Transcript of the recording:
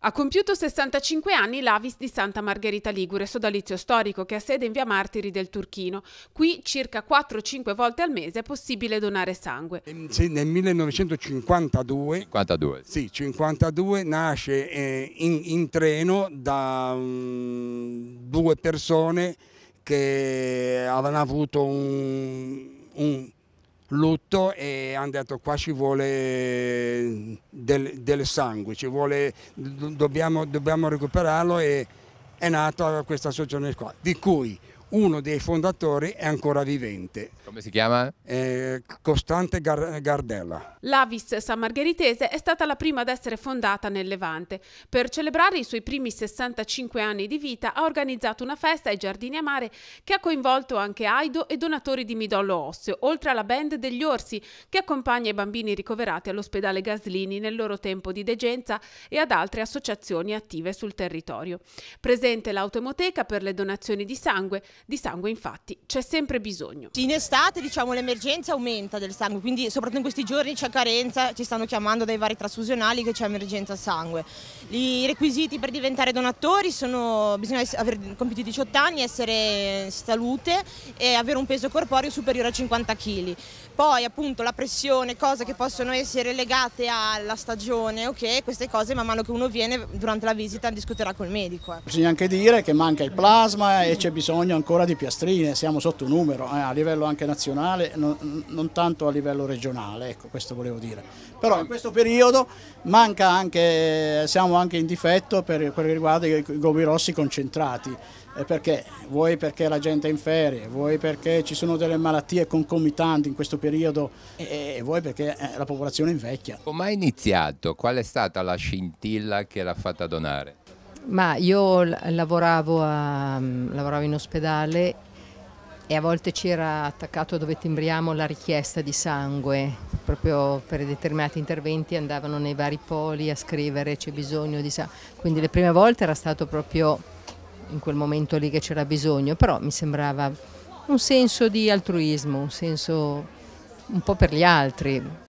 Ha compiuto 65 anni l'Avis di Santa Margherita Ligure, sodalizio storico che ha sede in via Martiri del Turchino. Qui circa 4-5 volte al mese è possibile donare sangue. Nel 1952 52 nasce in treno da due persone che avevano avuto un lutto e hanno detto: qua ci vuole del sangue, dobbiamo recuperarlo, e è nata questa associazione qua, di cui uno dei fondatori è ancora vivente. Come si chiama? Costante Gardella. L'Avis San Margheritese è stata la prima ad essere fondata nel Levante. Per celebrare i suoi primi 65 anni di vita ha organizzato una festa ai Giardini a Mare che ha coinvolto anche Aido e donatori di midollo osseo, oltre alla band degli Orsi che accompagna i bambini ricoverati all'ospedale Gaslini nel loro tempo di degenza, e ad altre associazioni attive sul territorio. Presente l'autoemoteca per le donazioni di sangue infatti c'è sempre bisogno. In estate, diciamo, l'emergenza aumenta del sangue, quindi soprattutto in questi giorni c'è carenza, ci stanno chiamando dai vari trasfusionali che c'è emergenza sangue. I requisiti per diventare donatori sono: bisogna aver compiuto 18 anni, essere in salute e avere un peso corporeo superiore a 50 kg. Poi appunto la pressione, cose che possono essere legate alla stagione, ok? Queste cose man mano che uno viene durante la visita discuterà col medico. Bisogna anche dire che manca il plasma e c'è bisogno ancora di piastrine, siamo sotto numero a livello anche nazionale, non tanto a livello regionale, ecco, questo volevo dire. Però in questo periodo manca anche, siamo anche in difetto per quello che riguarda i globi rossi concentrati. Perché? Vuoi perché la gente è in ferie, vuoi perché ci sono delle malattie concomitanti in questo periodo, e vuoi perché la popolazione invecchia. Come è iniziato? Qual è stata la scintilla che l'ha fatta donare? Ma io lavoravo in ospedale e a volte c'era attaccato dove timbriamo la richiesta di sangue, proprio per determinati interventi andavano nei vari poli a scrivere c'è bisogno di sangue, quindi le prime volte era stato proprio in quel momento lì che c'era bisogno, però mi sembrava un senso di altruismo, un senso un po' per gli altri.